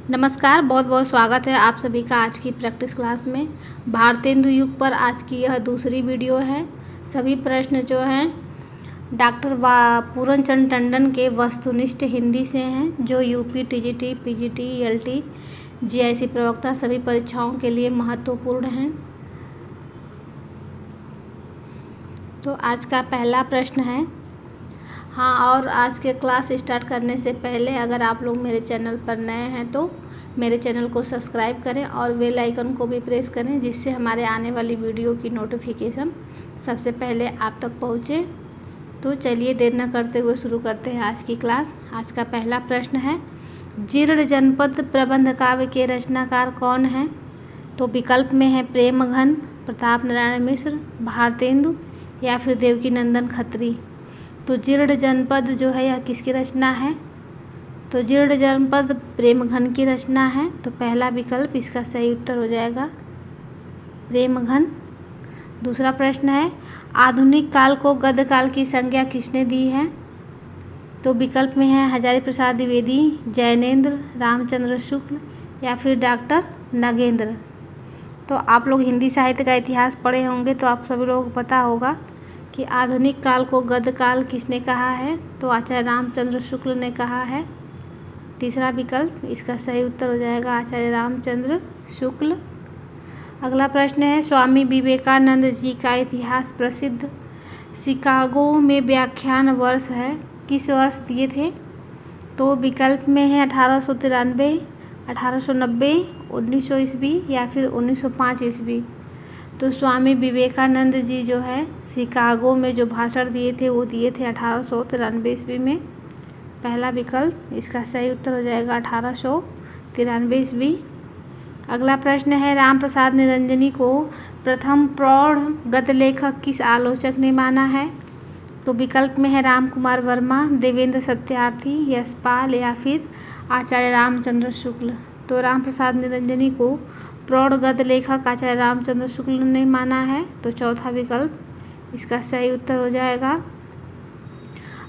नमस्कार, बहुत बहुत स्वागत है आप सभी का आज की प्रैक्टिस क्लास में। भारतेंदु युग पर आज की यह दूसरी वीडियो है। सभी प्रश्न जो हैं डॉक्टर पूरनचंद टंडन के वस्तुनिष्ठ हिंदी से हैं, जो UP, TGT, PGT, ELT, GIC प्रवक्ता सभी परीक्षाओं के लिए महत्वपूर्ण हैं। तो आज का पहला प्रश्न है। हाँ, और आज के क्लास स्टार्ट करने से पहले अगर आप लोग मेरे चैनल पर नए हैं तो मेरे चैनल को सब्सक्राइब करें और बेल आइकन को भी प्रेस करें, जिससे हमारे आने वाली वीडियो की नोटिफिकेशन सबसे पहले आप तक पहुँचे। तो चलिए देर न करते हुए शुरू करते हैं आज की क्लास। आज का पहला प्रश्न है, जीर्ण जनपद प्रबंध काव्य के रचनाकार कौन हैं? तो विकल्प में है प्रेमघन, प्रताप नारायण मिश्र, भारतेंदु या फिर देवकीनंदन खत्री। तो जीर्ण जनपद जो है यह किसकी रचना है? तो जीर्ण जनपद प्रेमघन की रचना है। तो पहला विकल्प इसका सही उत्तर हो जाएगा प्रेमघन। दूसरा प्रश्न है, आधुनिक काल को गद्य काल की संज्ञा किसने दी है? तो विकल्प में है हजारी प्रसाद द्विवेदी, जैनेन्द्र, रामचंद्र शुक्ल या फिर डॉक्टर नगेंद्र। तो आप लोग हिंदी साहित्य का इतिहास पढ़े होंगे तो आप सभी लोगों को पता होगा कि आधुनिक काल को गद्य काल किसने कहा है? तो आचार्य रामचंद्र शुक्ल ने कहा है। तीसरा विकल्प इसका सही उत्तर हो जाएगा आचार्य रामचंद्र शुक्ल। अगला प्रश्न है, स्वामी विवेकानंद जी का इतिहास प्रसिद्ध शिकागो में व्याख्यान वर्ष है, किस वर्ष दिए थे? तो विकल्प में है 1893, 1890, 1900 ईस्वी या फिर 1905 ईस्वी। तो स्वामी विवेकानंद जी जो है शिकागो में जो भाषण दिए थे वो दिए थे 1893 ईस्वी में। पहला विकल्प इसका सही उत्तर हो जाएगा 1893 ईस्वी। अगला प्रश्न है, राम प्रसाद निरंजनी को प्रथम प्रौढ़ गद्य लेखक किस आलोचक ने माना है? तो विकल्प में है राम कुमार वर्मा, देवेंद्र सत्यार्थी, यशपाल या फिर आचार्य रामचंद्र शुक्ल। तो राम प्रसाद निरंजनी को प्रौढ़ गद्य लेखक आचार्य रामचंद्र शुक्ल ने माना है। तो चौथा विकल्प इसका सही उत्तर हो जाएगा।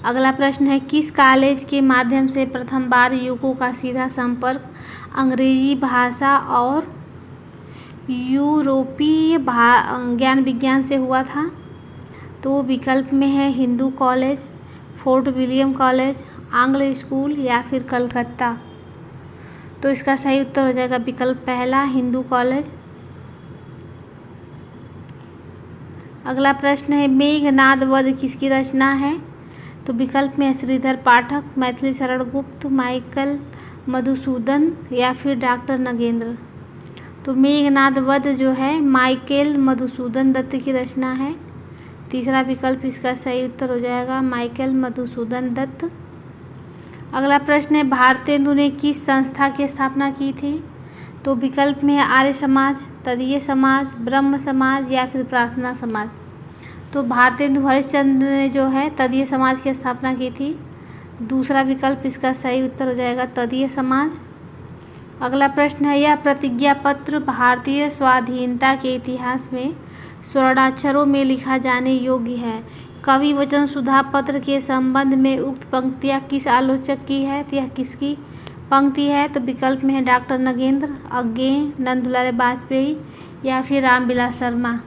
अगला प्रश्न है, किस कॉलेज के माध्यम से प्रथम बार युवकों का सीधा संपर्क अंग्रेजी भाषा और यूरोपीय ज्ञान विज्ञान से हुआ था? तो विकल्प में है Hindu college, fort William college, आंग्ल स्कूल या फिर कलकत्ता। तो इसका सही उत्तर हो जाएगा विकल्प पहला, हिंदू कॉलेज। अगला प्रश्न है, मेघनाद वध किसकी रचना है? तो विकल्प में श्रीधर पाठक, मैथिली शरण गुप्त, माइकल मधुसूदन या फिर डॉक्टर नगेंद्र। तो मेघनाद वध जो है माइकल मधुसूदन दत्त की रचना है। तीसरा विकल्प इसका सही उत्तर हो जाएगा माइकल मधुसूदन दत्त। अगला प्रश्न है, भारतेंदु ने किस संस्था की स्थापना की थी? तो विकल्प में है आर्य समाज, तदीय समाज, ब्रह्म समाज या फिर प्रार्थना समाज। तो भारतेंदु हरिश्चंद्र ने जो है तदीय समाज की स्थापना की थी। दूसरा विकल्प इसका सही उत्तर हो जाएगा तदीय समाज। अगला प्रश्न है, यह प्रतिज्ञा पत्र भारतीय स्वाधीनता के इतिहास में स्वर्णाक्षरों में लिखा जाने योग्य है। कवि वचन सुधा पत्र के संबंध में उक्त पंक्तियाँ किस आलोचक की है? तो यह किसकी पंक्ति है? तो विकल्प में है डॉक्टर नगेंद्र, अज्ञेय, नंदुलाल वाजपेयी या फिर रामविलास शर्मा।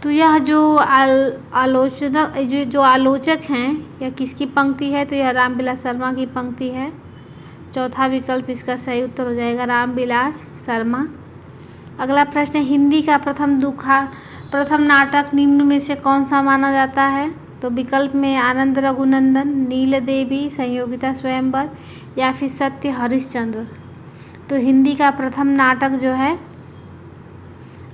तो यह जो आलोचक हैं यह किसकी पंक्ति है? तो यह रामविलास शर्मा की पंक्ति है। चौथा विकल्प इसका सही उत्तर हो जाएगा रामविलास शर्मा। अगला प्रश्न, हिंदी का प्रथम नाटक निम्न में से कौन सा माना जाता है? तो विकल्प में आनंद रघुनंदन, नील देवी, संयोगिता स्वयंवर या फिर सत्य हरिश्चंद्र। तो हिंदी का प्रथम नाटक जो है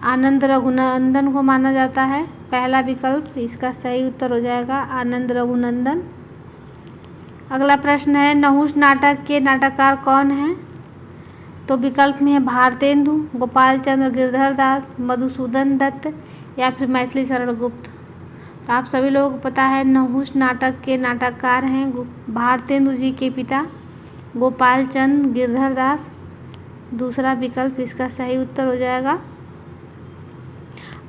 आनंद रघुनंदन को माना जाता है। पहला विकल्प इसका सही उत्तर हो जाएगा आनंद रघुनंदन। अगला प्रश्न है, नहुष नाटक के नाटककार कौन हैं? तो विकल्प में है भारतेंदु, गोपाल चंद्र गिरधर दास, मधुसूदन दत्त या फिर मैथिली शरण गुप्त। तो आप सभी लोगों को पता है नहुष नाटक के नाटककार हैं भारतेंदु जी के पिता गोपाल चंद्र गिरधर दास। दूसरा विकल्प इसका सही उत्तर हो जाएगा।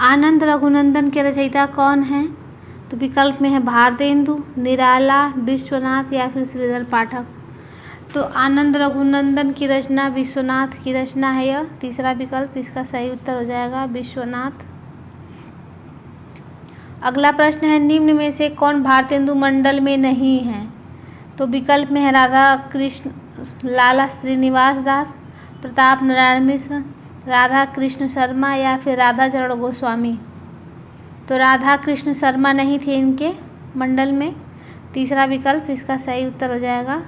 आनंद रघुनंदन के रचयिता कौन हैं? तो विकल्प में है भारतेंदु, निराला, विश्वनाथ या फिर श्रीधर पाठक। तो आनंद रघुनंदन की रचना विश्वनाथ की रचना है यह। तीसरा विकल्प इसका सही उत्तर हो जाएगा विश्वनाथ। अगला प्रश्न है, निम्न में से कौन भारतेंदु मंडल में नहीं है? तो विकल्प में है राधा कृष्ण, लाला श्रीनिवास दास, प्रताप नारायण मिश्र, राधा कृष्ण शर्मा या फिर राधा चरण गोस्वामी। तो राधा कृष्ण शर्मा नहीं थे इनके मंडल में। तीसरा विकल्प इसका सही उत्तर हो जाएगा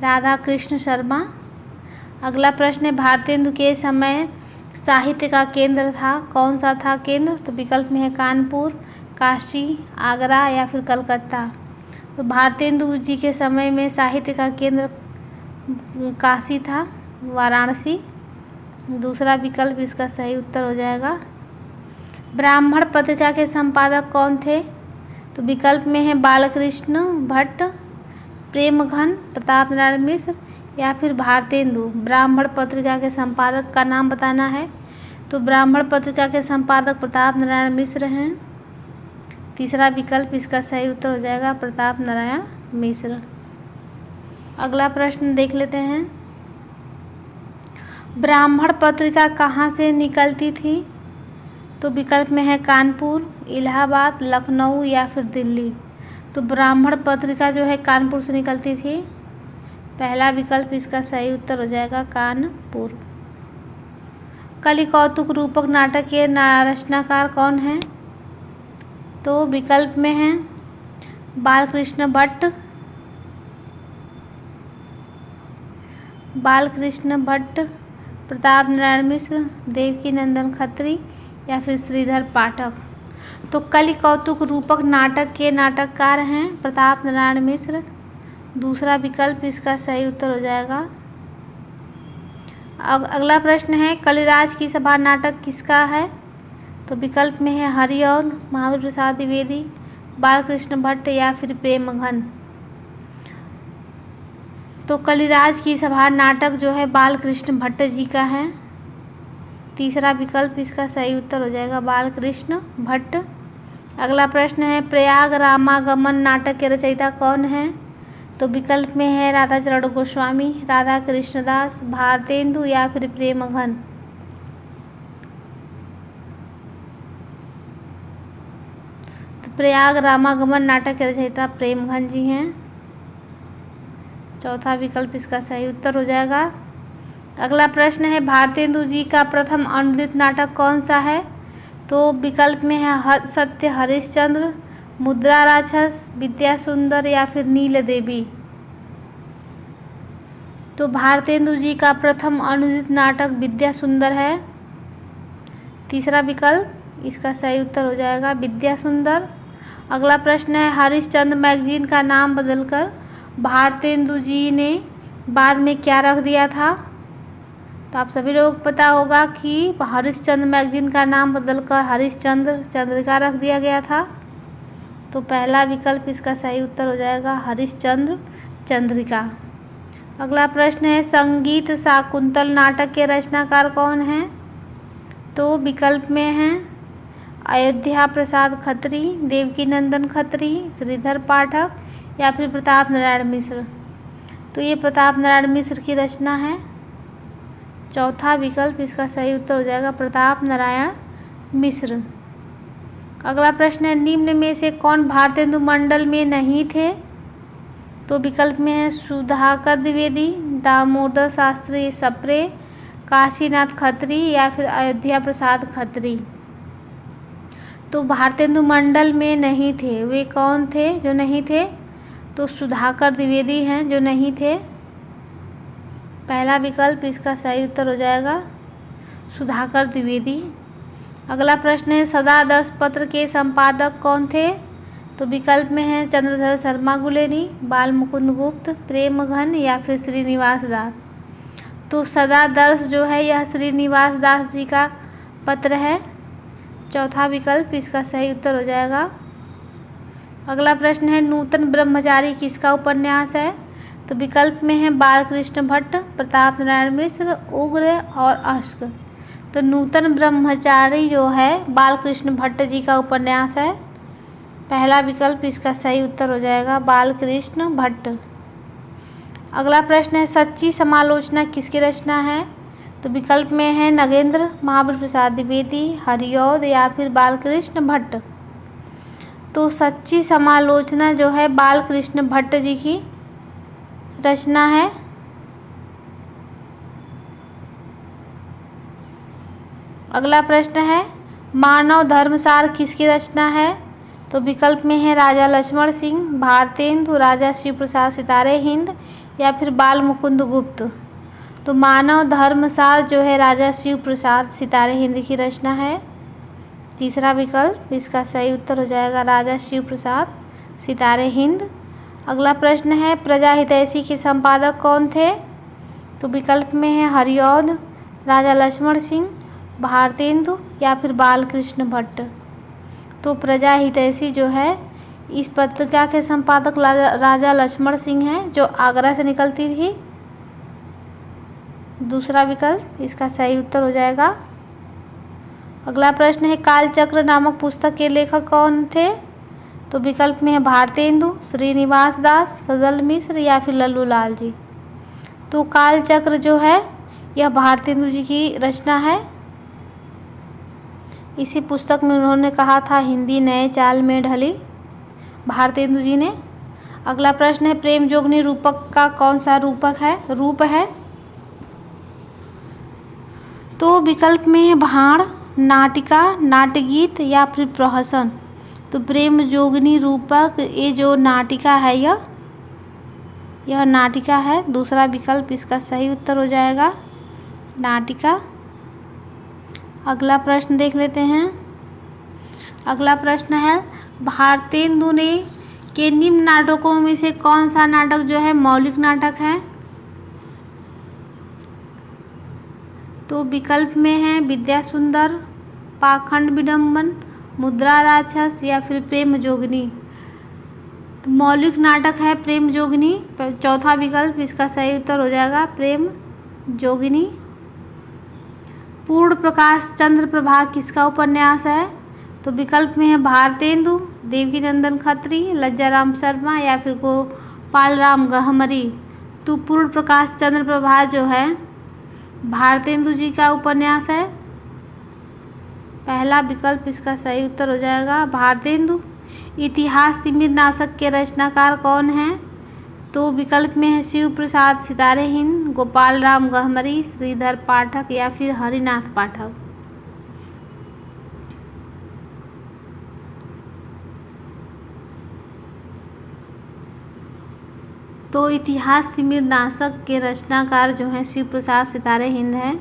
राधा कृष्ण शर्मा। अगला प्रश्न है, भारतेंदु के समय साहित्य का केंद्र था, कौन सा था केंद्र? तो विकल्प में है कानपुर, काशी, आगरा या फिर कलकत्ता। तो भारतेंदु जी के समय में साहित्य का केंद्र काशी था, वाराणसी। दूसरा विकल्प इसका सही उत्तर हो जाएगा। ब्राह्मण पत्रिका के संपादक कौन थे? तो विकल्प में है बालकृष्ण भट्ट, प्रेमघन, प्रताप नारायण मिश्र या फिर भारतेंदु। ब्राह्मण पत्रिका के संपादक का नाम बताना है। तो ब्राह्मण पत्रिका के संपादक प्रताप नारायण मिश्र हैं। तीसरा विकल्प इसका सही उत्तर हो जाएगा प्रताप नारायण मिश्र। अगला प्रश्न देख लेते हैं, ब्राह्मण पत्रिका कहाँ से निकलती थी? तो विकल्प में है कानपुर, इलाहाबाद, लखनऊ या फिर दिल्ली। तो ब्राह्मण पत्रिका जो है कानपुर से निकलती थी। पहला विकल्प इसका सही उत्तर हो जाएगा कानपुर। कलि कौतुक रूपक नाटक के रचनाकार कौन है? तो विकल्प में है बालकृष्ण भट्ट, प्रताप नारायण मिश्र, देवकीनंदन खत्री या फिर श्रीधर पाठक। तो कलि कौतुक रूपक नाटक के नाटककार हैं प्रताप नारायण मिश्र। दूसरा विकल्प इसका सही उत्तर हो जाएगा। अगला प्रश्न है, कलिराज की सभा नाटक किसका है? तो विकल्प में है हरिऔध, महावीर प्रसाद द्विवेदी, बालकृष्ण भट्ट या फिर प्रेमघन। तो कलिराज की सभा नाटक जो है बालकृष्ण भट्ट जी का है। तीसरा विकल्प इसका सही उत्तर हो जाएगा बालकृष्ण भट्ट। अगला प्रश्न है, प्रयाग रामागमन नाटक के रचयिता कौन है? तो विकल्प में है राधा चरण गोस्वामी, राधा कृष्णदास, भारतेंदु या फिर प्रेमघन। तो प्रयाग रामागमन नाटक के रचयिता प्रेमघन जी हैं। चौथा विकल्प इसका सही उत्तर हो जाएगा। अगला प्रश्न है, भारतेंदु जी का प्रथम अनुदित नाटक कौन सा है? तो विकल्प में है सत्य हरिश्चंद्र, मुद्रा राक्षस, विद्या सुंदर या फिर नील देवी। तो भारतेंदु जी का प्रथम अनुदित नाटक विद्या सुंदर है। तीसरा विकल्प इसका सही उत्तर हो जाएगा विद्या सुंदर। अगला प्रश्न है, हरिश्चंद्र मैगजीन का नाम बदलकर भारतेंदु जी ने बाद में क्या रख दिया था? तो आप सभी लोगों को पता होगा कि हरिश्चंद्र मैगजीन का नाम बदलकर हरिश्चंद्र चंद्रिका रख दिया गया था। तो पहला विकल्प इसका सही उत्तर हो जाएगा हरिश्चंद्र चंद्रिका। अगला प्रश्न है, संगीत शाकुंतल नाटक के रचनाकार कौन हैं? तो विकल्प में हैं अयोध्या प्रसाद खत्री, देवकीनंदन खत्री, श्रीधर पाठक या फिर प्रताप नारायण मिश्र। तो ये प्रताप नारायण मिश्र की रचना है। चौथा विकल्प इसका सही उत्तर हो जाएगा प्रताप नारायण मिश्र। अगला प्रश्न है, निम्न में से कौन भारतेंदु मंडल में नहीं थे? तो विकल्प में है सुधाकर द्विवेदी, दामोदर शास्त्री सप्रे, काशीनाथ खत्री या फिर अयोध्या प्रसाद खत्री। तो भारतेंदु मंडल में नहीं थे, वे कौन थे जो नहीं थे? तो सुधाकर द्विवेदी हैं जो नहीं थे। पहला विकल्प इसका सही उत्तर हो जाएगा सुधाकर द्विवेदी। अगला प्रश्न है, सदादर्श पत्र के संपादक कौन थे? तो विकल्प में है चंद्रधर शर्मा गुलेरी, बाल मुकुंद गुप्त, प्रेमघन या फिर श्रीनिवास दास। तो सदादर्श जो है यह श्रीनिवास दास जी का पत्र है। चौथा विकल्प इसका सही उत्तर हो जाएगा। अगला प्रश्न है, नूतन ब्रह्मचारी किसका उपन्यास है? तो विकल्प में है बालकृष्ण भट्ट, प्रताप नारायण मिश्र, उग्र और अश्क। तो नूतन ब्रह्मचारी जो है बालकृष्ण भट्ट जी का उपन्यास है। पहला विकल्प इसका सही उत्तर हो जाएगा बालकृष्ण भट्ट। अगला प्रश्न है सच्ची समालोचना किसकी रचना है? तो विकल्प में है नगेंद्र, महावीर प्रसाद द्विवेदी, हरिऔध या फिर बालकृष्ण भट्ट। तो सच्ची समालोचना जो है बालकृष्ण भट्ट जी की रचना है। अगला प्रश्न है मानव धर्मसार किसकी रचना है? तो विकल्प में है राजा लक्ष्मण सिंह, भारतेंदु, राजा शिव प्रसाद सितारे हिंद या फिर बाल मुकुंद गुप्त। तो मानव धर्मसार जो है राजा शिव प्रसाद सितारे हिंद की रचना है। तीसरा विकल्प इसका सही उत्तर हो जाएगा राजा शिव प्रसाद सितारे हिंद। अगला प्रश्न है प्रजा हितैषी के संपादक कौन थे? तो विकल्प में है हरिऔध, राजा लक्ष्मण सिंह, भारतेंदु या फिर बालकृष्ण भट्ट। तो प्रजा हितैषी जो है इस पत्रिका के संपादक राजा लक्ष्मण सिंह हैं जो आगरा से निकलती थी। दूसरा विकल्प इसका सही उत्तर हो जाएगा। अगला प्रश्न है कालचक्र नामक पुस्तक के लेखक कौन थे? तो विकल्प में है भारतेंदु, श्रीनिवास दास, सदल मिश्र या फिर लल्लू लाल जी। तो कालचक्र जो है यह भारतेंदु जी की रचना है। इसी पुस्तक में उन्होंने कहा था हिंदी नए चाल में ढली, भारतेंदु जी ने। अगला प्रश्न है प्रेम जोगनी रूपक का कौन सा रूप है? तो विकल्प में है भाण, नाटिका, नाट्यगीत या फिर प्रहसन। तो प्रेम जोगनी रूपक ये जो नाटिका है यह नाटिका है। दूसरा विकल्प इसका सही उत्तर हो जाएगा नाटिका। अगला प्रश्न देख लेते हैं। अगला प्रश्न है भारतेंदु ने के निम्न नाटकों में से कौन सा नाटक जो है मौलिक नाटक है? तो विकल्प में है विद्या सुंदर, पाखंड विडंबन, मुद्रा राक्षस या फिर प्रेम जोगनी। तो मौलिक नाटक है प्रेम जोगनी। चौथा विकल्प इसका सही उत्तर हो जाएगा प्रेम जोगिनी। पूर्ण प्रकाश चंद्र प्रभा किसका उपन्यास है? तो विकल्प में है भारतेंदु, देवकीनंदन खत्री, लज्जाराम शर्मा या फिर गोपाल राम गहमरी। तो पूर्ण प्रकाश चंद्र प्रभा जो है भारतेंदु जी का उपन्यास है। पहला विकल्प इसका सही उत्तर हो जाएगा भारतेंदु। इतिहास तिमिर नाशक के रचनाकार कौन हैं? तो विकल्प में है शिव प्रसाद सितारे हिंद, गोपाल राम गहमरी, श्रीधर पाठक या फिर हरिनाथ पाठक। तो इतिहास तिमिर नाशक के रचनाकार जो हैं शिव प्रसाद सितारे हिंद हैं।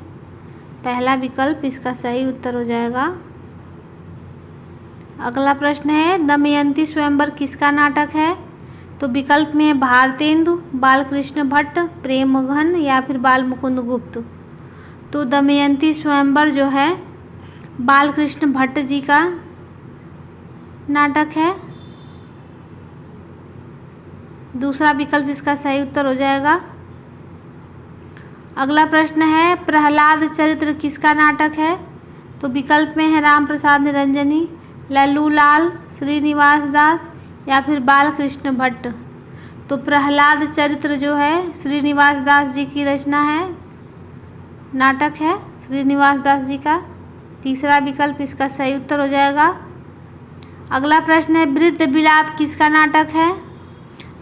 पहला विकल्प इसका सही उत्तर हो जाएगा। अगला प्रश्न है दमयंती स्वयंवर किसका नाटक है? तो विकल्प में है भारतेंदु, बालकृष्ण भट्ट, प्रेमघन या फिर बाल मुकुंद गुप्त। तो दमयंती स्वयंवर जो है बालकृष्ण भट्ट जी का नाटक है। दूसरा विकल्प इसका सही उत्तर हो जाएगा। अगला प्रश्न है प्रहलाद चरित्र किसका नाटक है? तो विकल्प में है राम प्रसाद निरंजनी, लल्लू लाल, श्रीनिवास दास या फिर बालकृष्ण भट्ट। तो प्रहलाद चरित्र जो है श्रीनिवास दास जी की रचना है, नाटक है श्रीनिवास दास जी का। तीसरा विकल्प इसका सही उत्तर हो जाएगा। अगला प्रश्न है वृद्ध विलाप किसका नाटक है?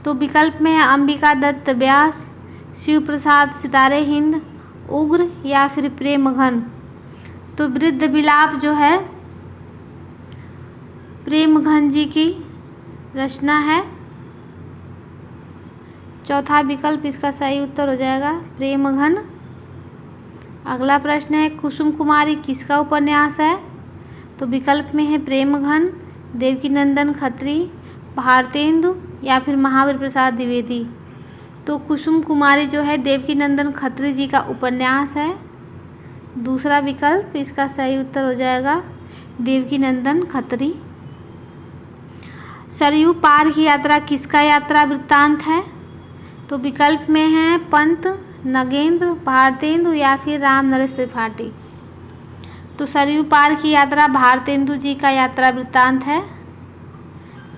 तो विकल्प में है अंबिका दत्त व्यास, शिव प्रसाद सितारे हिंद, उग्र या फिर प्रेमघन। तो वृद्ध विलाप जो है प्रेमघन जी की रचना है। चौथा विकल्प इसका सही उत्तर हो जाएगा प्रेमघन। अगला प्रश्न है कुसुम कुमारी किसका उपन्यास है? तो विकल्प में है प्रेमघन, देवकीनंदन खत्री, भारतेंदु या फिर महावीर प्रसाद द्विवेदी। तो कुसुम कुमारी जो है देवकीनंदन खत्री जी का उपन्यास है। दूसरा विकल्प इसका सही उत्तर हो जाएगा देवकीनंदन खत्री। सरयू पार की यात्रा किसका यात्रा वृत्तांत है? तो विकल्प में है पंत, नगेंद्र, भारतेंदु या फिर राम नरेश त्रिपाठी। तो सरयू पार की यात्रा भारतेंदु जी का यात्रा वृत्तांत है।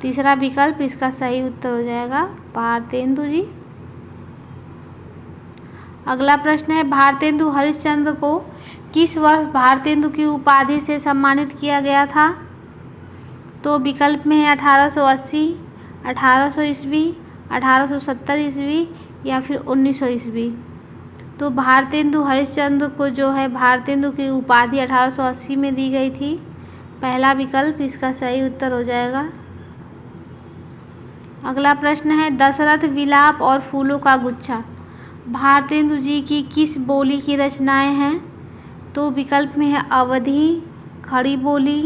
तीसरा विकल्प इसका सही उत्तर हो जाएगा भारतेंदु जी। अगला प्रश्न है, भारतेंदु हरिश्चंद्र को किस वर्ष भारतेंदु की उपाधि से सम्मानित किया गया था? तो विकल्प में है 1880, 1800 ईस्वी, 1870 ईस्वी या फिर 1900 ईस्वी। तो भारतेंदु हरिश्चंद्र को जो है भारतेंदु की उपाधि 1880 में दी गई थी। पहला विकल्प इसका सही उत्तर हो जाएगा। अगला प्रश्न है, दशरथ विलाप और फूलों का गुच्छा भारतेंदु जी की किस बोली की रचनाएं हैं? तो विकल्प में है अवधी, खड़ी बोली,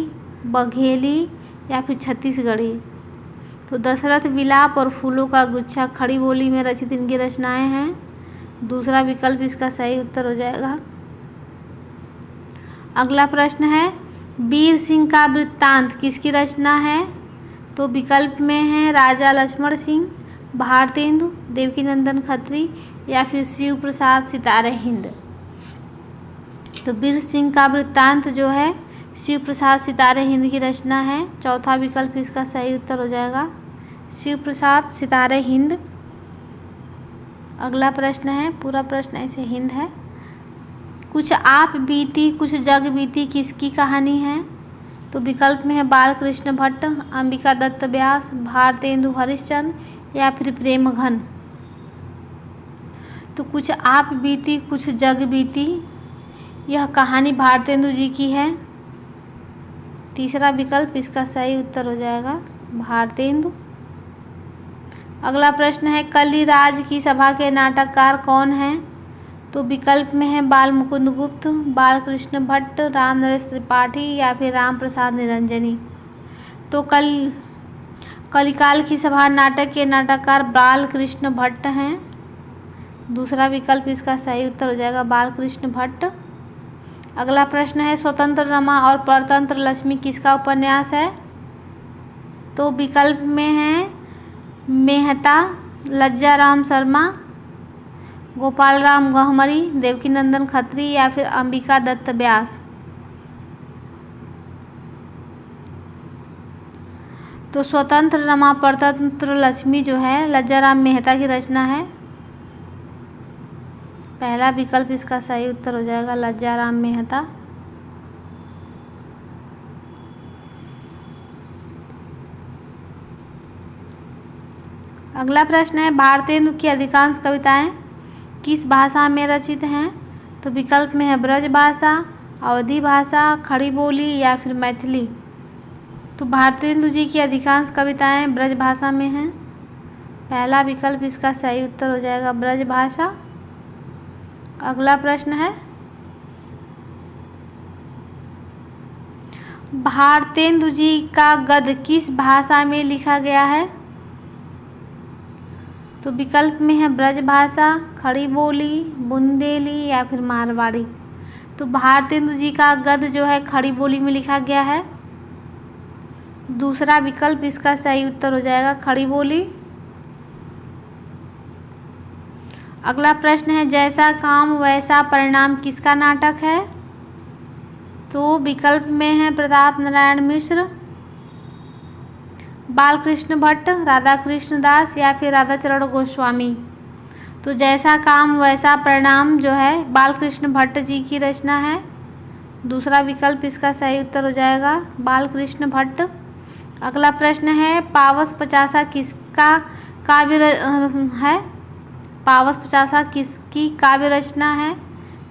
बघेली या फिर छत्तीसगढ़ी। तो दशरथ विलाप और फूलों का गुच्छा खड़ी बोली में रचित इनकी रचनाएं हैं। दूसरा विकल्प इसका सही उत्तर हो जाएगा। अगला प्रश्न है, वीर सिंह का वृत्तांत किसकी रचना है? तो विकल्प में है राजा लक्ष्मण सिंह, भारतेंदु, देवकीनंदन खत्री या फिर शिव प्रसाद सितारे हिंद। तो वीर सिंह का वृत्तांत जो है शिव प्रसाद सितारे हिंद की रचना है। चौथा विकल्प इसका सही उत्तर हो जाएगा, शिव प्रसाद सितारे हिंद। अगला प्रश्न है, पूरा प्रश्न ऐसे हिंद है, कुछ आप बीती कुछ जग बीती किसकी कहानी है? तो विकल्प में है बालकृष्ण भट्ट, अंबिका दत्त व्यास, भारतेंदु हरिश्चंद्र या फिर प्रेम घन। तो कुछ आप बीती कुछ जग बीती यह कहानी भारतेंदु जी की है। तीसरा विकल्प इसका सही उत्तर हो जाएगा, भारतेंदु। अगला प्रश्न है, कलिराज की सभा के नाटककार कौन हैं? तो विकल्प में है बाल मुकुंद गुप्त, बालकृष्ण भट्ट, राम नरेश त्रिपाठी या फिर राम प्रसाद निरंजनी। तो कलिकाल की सभा नाटक के नाटककार बालकृष्ण भट्ट हैं। दूसरा विकल्प इसका सही उत्तर हो जाएगा, बालकृष्ण भट्ट। अगला प्रश्न है, स्वतंत्र रमा और परतंत्र लक्ष्मी किसका उपन्यास है? तो विकल्प में है मेहता, लज्जाराम शर्मा, गोपाल राम गहमरी, देवकीनंदन खत्री या फिर अंबिका दत्त व्यास। तो स्वतंत्र रमा परतंत्र लक्ष्मी जो है लज्जाराम मेहता की रचना है। पहला विकल्प इसका सही उत्तर हो जाएगा, लज्जाराम मेहता। अगला प्रश्न है, भारतेंदु की अधिकांश कविताएं किस भाषा में रचित हैं? तो विकल्प में है ब्रज भाषा, अवधी भाषा, खड़ी बोली या फिर मैथिली। तो भारतेंदु जी की अधिकांश कविताएं ब्रज भाषा में हैं। पहला विकल्प इसका सही उत्तर हो जाएगा, ब्रज भाषा। अगला प्रश्न है, भारतेंदु जी का गद्य किस भाषा में लिखा गया है? तो विकल्प में है ब्रज भाषा, खड़ी बोली, बुंदेली या फिर मारवाड़ी। तो भारतेंदु जी का गद्य जो है खड़ी बोली में लिखा गया है। दूसरा विकल्प इसका सही उत्तर हो जाएगा, खड़ी बोली। अगला प्रश्न है, जैसा काम वैसा परिणाम किसका नाटक है? तो विकल्प में है प्रताप नारायण मिश्र, बालकृष्ण भट्ट, राधा कृष्ण दास या फिर राधाचरण गोस्वामी। तो जैसा काम वैसा परिणाम जो है बालकृष्ण भट्ट जी की रचना है। दूसरा विकल्प इसका सही उत्तर हो जाएगा, बालकृष्ण भट्ट। अगला प्रश्न है, पावस पचासा किसका काव्य है? पावस पचासा किसकी काव्य रचना है?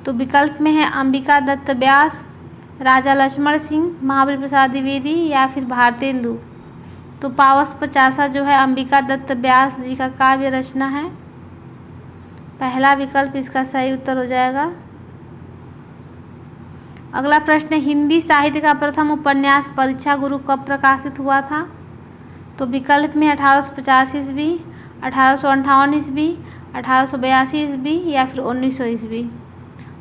तो विकल्प में है अंबिका दत्त व्यास, राजा लक्ष्मण सिंह, महाबली प्रसाद द्विवेदी या फिर भारतेंदु। तो पावस पचासा जो है अंबिका दत्त व्यास जी का काव्य रचना है। पहला विकल्प इसका सही उत्तर हो जाएगा। अगला प्रश्न, हिंदी साहित्य का प्रथम उपन्यास परीक्षा गुरु कब प्रकाशित हुआ था? तो विकल्प में 1885 ईस्वी, 1858 ईस्वी, 1882 ईस्वी या फिर 1900 ईस्वी।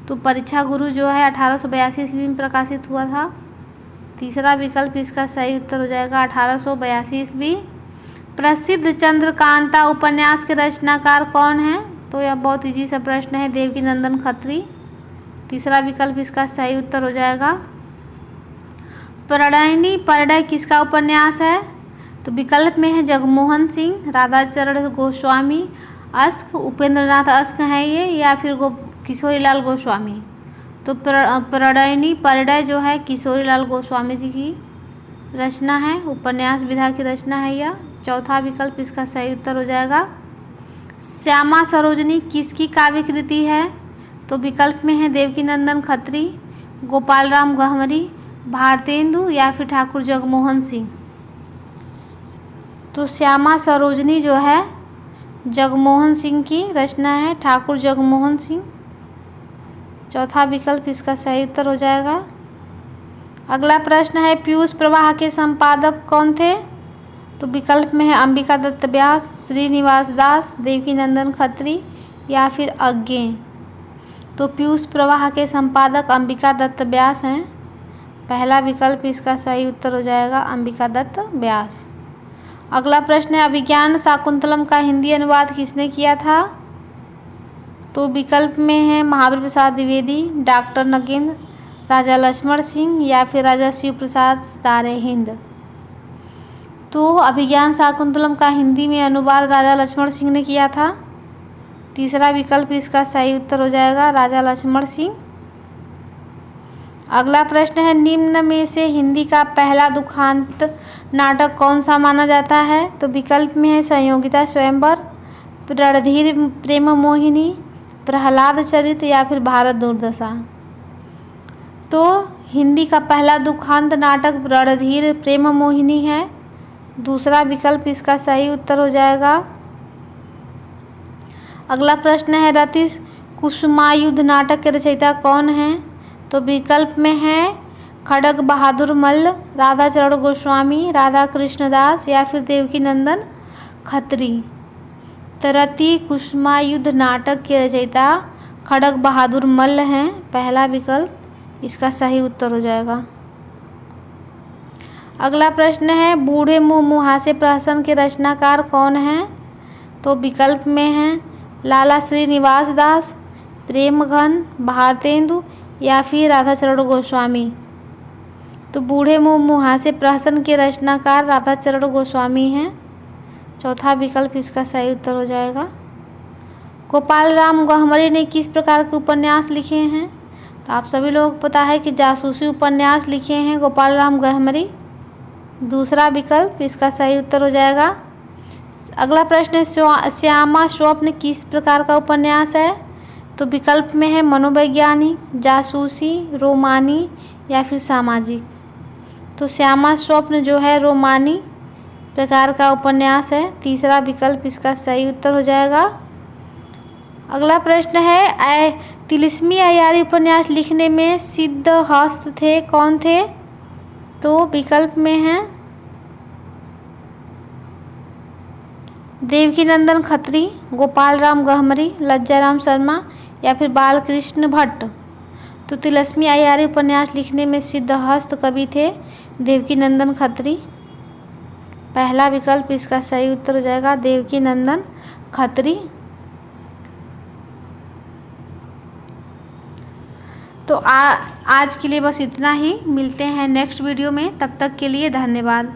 तो परीक्षा गुरु जो है 1882 ईस्वी में प्रकाशित हुआ था। तीसरा विकल्प इसका सही उत्तर हो जाएगा, 1882 ईस्वी। प्रसिद्ध चंद्रकांता उपन्यास के रचनाकार कौन है? तो यह बहुत इजी सा प्रश्न है, देवकीनंदन खत्री। तीसरा विकल्प इसका सही उत्तर हो जाएगा। प्रणयिनी परडय किसका उपन्यास है? तो विकल्प में है जगमोहन सिंह, राधाचरण गोस्वामी, अश्क उपेंद्रनाथ अश्क हैं ये, या फिर किशोरीलाल गोस्वामी। तो प्रणयिनी परिणय जो है किशोरीलाल गोस्वामी जी की रचना है, उपन्यास विधा की रचना है यह। चौथा विकल्प इसका सही उत्तर हो जाएगा। श्यामा सरोजनी किसकी काव्य कृति है? तो विकल्प में है देवकीनंदन खत्री, गोपाल राम गहमरी, भारतेंदु या फिर ठाकुर जगमोहन सिंह। तो श्यामा सरोजनी जो है जगमोहन सिंह की रचना है, ठाकुर जगमोहन सिंह। चौथा विकल्प इसका सही उत्तर हो जाएगा। अगला प्रश्न है पीयूष प्रवाह के संपादक कौन थे? तो विकल्प में है अंबिका दत्त व्यास, श्रीनिवास दास, देवकीनंदन खत्री या फिर अज्ञे। तो पीयूष प्रवाह के संपादक अंबिका दत्त व्यास हैं। पहला विकल्प इसका सही उत्तर हो जाएगा, अंबिका दत्त व्यास। अगला प्रश्न है अभिज्ञान शाकुंतलम का हिंदी अनुवाद किसने किया था? तो विकल्प में है महावीर प्रसाद द्विवेदी, डॉक्टर नगेंद्र, राजा लक्ष्मण सिंह या फिर राजा शिव प्रसाद सितारे हिंद। तो अभिज्ञान शाकुंतलम का हिंदी में अनुवाद राजा लक्ष्मण सिंह ने किया था। तीसरा विकल्प इसका सही उत्तर हो जाएगा, राजा लक्ष्मण सिंह। अगला प्रश्न है निम्न में से हिंदी का पहला दुखांत नाटक कौन सा माना जाता है? तो विकल्प में है संयोगिता स्वयंवर, रणधीर प्रेम मोहिनी, प्रहलाद चरित या फिर भारत दुर्दशा। तो हिंदी का पहला दुखांत नाटक रणधीर प्रेम मोहिनी है। दूसरा विकल्प इसका सही उत्तर हो जाएगा। अगला प्रश्न है रति कुसुमायुध नाटक के रचयिता कौन हैं? तो विकल्प में है खड़ग बहादुर मल्ल, राधाचरण गोस्वामी, राधा कृष्णदास या फिर देवकीनंदन खत्री। तो रति कुसुमायुध नाटक के रचयिता खड़ग बहादुर मल्ल हैं। पहला विकल्प इसका सही उत्तर हो जाएगा। अगला प्रश्न है बूढ़े मुँह मुहासे प्रहसन के रचनाकार कौन हैं? तो विकल्प में हैं लाला श्रीनिवास दास, प्रेमघन, भारतेंदु या फिर राधाचरण गोस्वामी। तो बूढ़े मुँह मुहासे प्रहसन के रचनाकार राधाचरण गोस्वामी हैं। चौथा विकल्प इसका सही उत्तर हो जाएगा। गोपाल राम गहमरी ने किस प्रकार के उपन्यास लिखे हैं? तो आप सभी लोगों को पता है कि जासूसी उपन्यास लिखे हैं गोपाल राम गहमरी। दूसरा विकल्प इसका सही उत्तर हो जाएगा। अगला प्रश्न है श्यामा स्वप्न किस प्रकार का उपन्यास है? तो विकल्प में है मनोवैज्ञानिक, जासूसी, रोमानी या फिर सामाजिक। तो श्यामा स्वप्न जो है रोमानी प्रकार का उपन्यास है। तीसरा विकल्प इसका सही उत्तर हो जाएगा। अगला प्रश्न है तिलिस्मी अय्यारी उपन्यास लिखने में सिद्धहस्त थे कौन थे? तो विकल्प में है देवकीनंदन खत्री, गोपाल राम गहमरी, लज्जाराम शर्मा या फिर बालकृष्ण भट्ट। तो तिलिस्मी अय्यारी उपन्यास लिखने में सिद्धहस्त कवि थे देवकीनंदन खत्री। पहला विकल्प इसका सही उत्तर हो जाएगा, देवकीनंदन खत्री। तो आज के लिए बस इतना ही। मिलते हैं नेक्स्ट वीडियो में, तब तक के लिए धन्यवाद।